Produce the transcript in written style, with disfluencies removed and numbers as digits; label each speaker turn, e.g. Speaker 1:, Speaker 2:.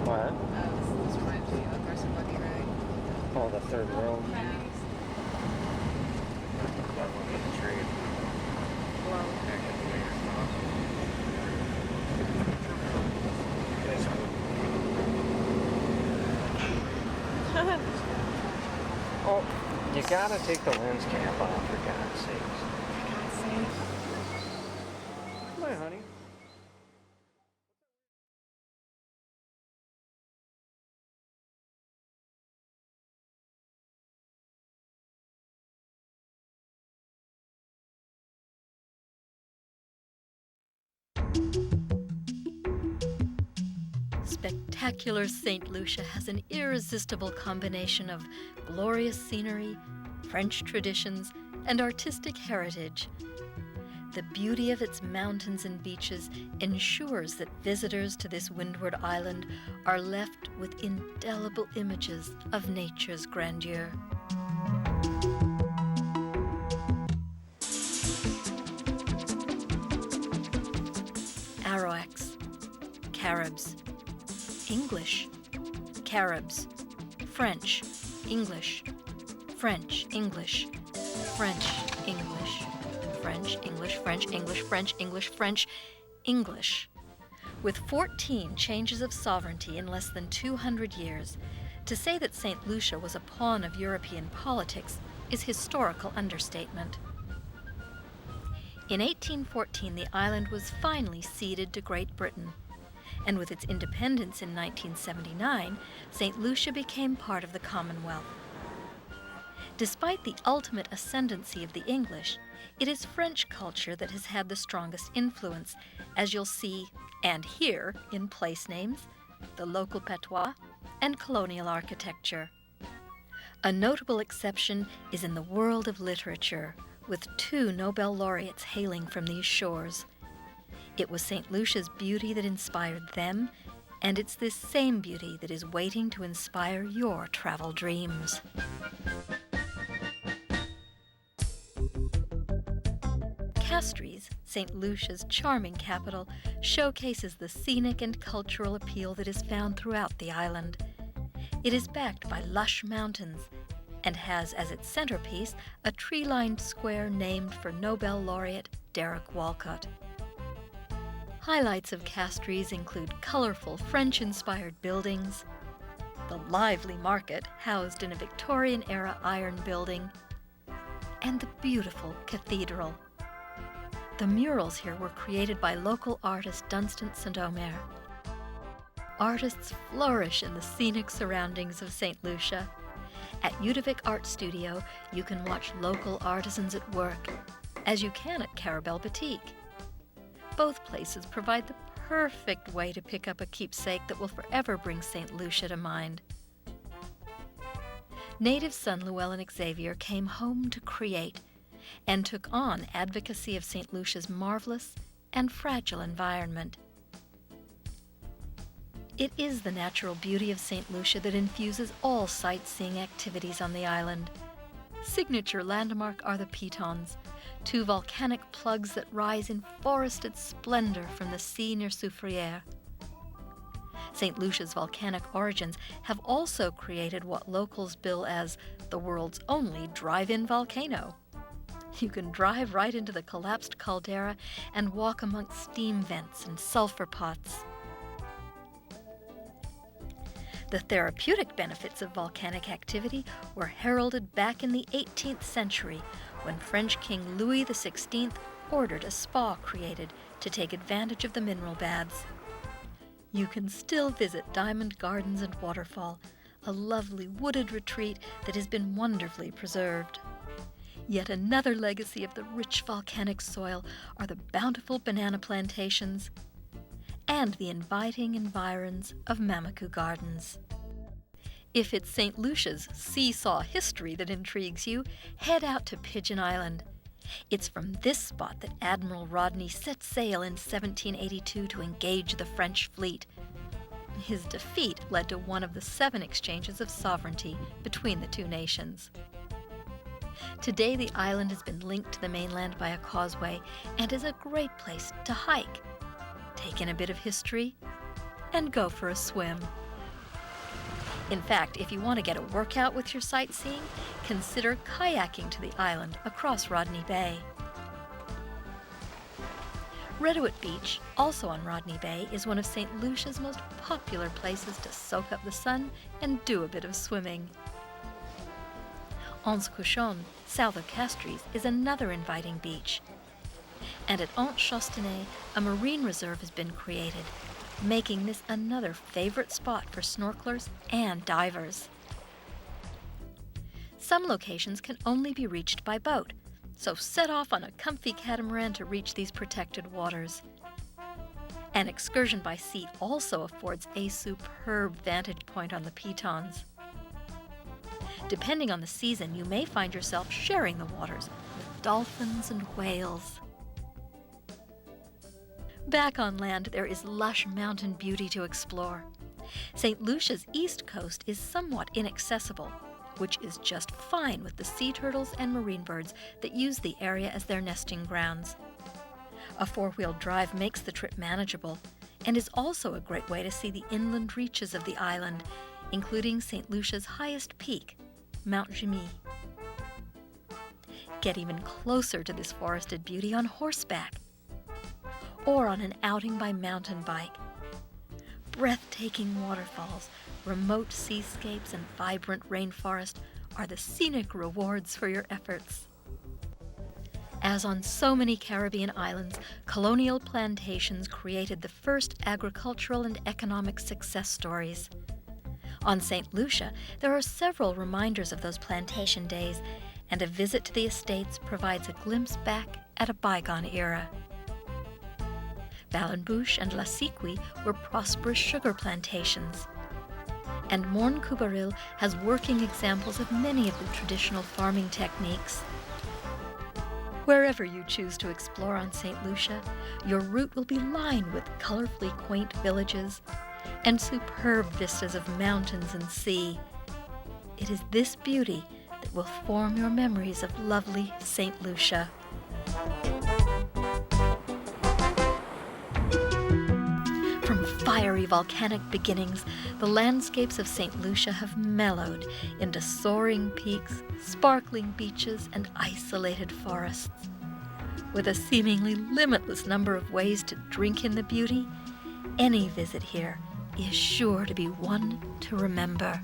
Speaker 1: What?
Speaker 2: This reminds me of a person looking right.
Speaker 1: Oh, the third world. Oh, you gotta take the lens cap off, for God's sakes. Come on, honey.
Speaker 3: Spectacular St. Lucia has an irresistible combination of glorious scenery, French traditions, and artistic heritage. The beauty of its mountains and beaches ensures that visitors to this windward island are left with indelible images of nature's grandeur. Arawaks, Caribs, English, Caribs, French, English, French, English, French, English, French, English, French, English, French, English, French, English. With 14 changes of sovereignty in less than 200 years, to say that St. Lucia was a pawn of European politics is historical understatement. In 1814, the island was finally ceded to Great Britain, and with its independence in 1979, St. Lucia became part of the Commonwealth. Despite the ultimate ascendancy of the English, it is French culture that has had the strongest influence, as you'll see and hear in place names, the local patois, and colonial architecture. A notable exception is in the world of literature, with 2 Nobel laureates hailing from these shores. It was St. Lucia's beauty that inspired them, and it's this same beauty that is waiting to inspire your travel dreams. Castries, St. Lucia's charming capital, showcases the scenic and cultural appeal that is found throughout the island. It is backed by lush mountains and has as its centerpiece a tree-lined square named for Nobel laureate Derek Walcott. Highlights of Castries include colorful French-inspired buildings, the lively market housed in a Victorian-era iron building, and the beautiful cathedral. The murals here were created by local artist Dunstan St. Omer. Artists flourish in the scenic surroundings of St. Lucia. At Udovic Art Studio, you can watch local artisans at work, as you can at Carabel Boutique. Both places provide the perfect way to pick up a keepsake that will forever bring St. Lucia to mind. Native son Llewellyn Xavier came home to create and took on advocacy of St. Lucia's marvelous and fragile environment. It is the natural beauty of St. Lucia that infuses all sightseeing activities on the island. Signature landmark are the Pitons, 2 volcanic plugs that rise in forested splendor from the sea near Soufrière. St. Lucia's volcanic origins have also created what locals bill as the world's only drive-in volcano. You can drive right into the collapsed caldera and walk amongst steam vents and sulfur pots. The therapeutic benefits of volcanic activity were heralded back in the 18th century when French King Louis XVI ordered a spa created to take advantage of the mineral baths. You can still visit Diamond Gardens and Waterfall, a lovely wooded retreat that has been wonderfully preserved. Yet another legacy of the rich volcanic soil are the bountiful banana plantations and the inviting environs of Mamaku Gardens. If it's St. Lucia's seesaw history that intrigues you, head out to Pigeon Island. It's from this spot that Admiral Rodney set sail in 1782 to engage the French fleet. His defeat led to one of the 7 exchanges of sovereignty between the two nations. Today, the island has been linked to the mainland by a causeway and is a great place to hike, take in a bit of history, and go for a swim. In fact, if you want to get a workout with your sightseeing, consider kayaking to the island across Rodney Bay. Redwood Beach, also on Rodney Bay, is one of St. Lucia's most popular places to soak up the sun and do a bit of swimming. Anse Cochon, south of Castries, is another inviting beach. And at Anse Chastenay, a marine reserve has been created, making this another favorite spot for snorkelers and divers. Some locations can only be reached by boat, so set off on a comfy catamaran to reach these protected waters. An excursion by sea also affords a superb vantage point on the Pitons. Depending on the season, you may find yourself sharing the waters with dolphins and whales. Back on land, there is lush mountain beauty to explore. St. Lucia's east coast is somewhat inaccessible, which is just fine with the sea turtles and marine birds that use the area as their nesting grounds. A 4-wheel drive makes the trip manageable and is also a great way to see the inland reaches of the island, including St. Lucia's highest peak, Mount Jimmy. Get even closer to this forested beauty on horseback or on an outing by mountain bike. Breathtaking waterfalls, remote seascapes, and vibrant rainforest are the scenic rewards for your efforts. As on so many Caribbean islands, colonial plantations created the first agricultural and economic success stories. On St. Lucia, there are several reminders of those plantation days, and a visit to the estates provides a glimpse back at a bygone era. Balenbouche and La Siqui were prosperous sugar plantations, and Morne Coubaril has working examples of many of the traditional farming techniques. Wherever you choose to explore on St. Lucia, your route will be lined with colorfully quaint villages and superb vistas of mountains and sea. It is this beauty that will form your memories of lovely St. Lucia. From fiery volcanic beginnings, the landscapes of St. Lucia have mellowed into soaring peaks, sparkling beaches, and isolated forests. With a seemingly limitless number of ways to drink in the beauty, any visit here is sure to be one to remember.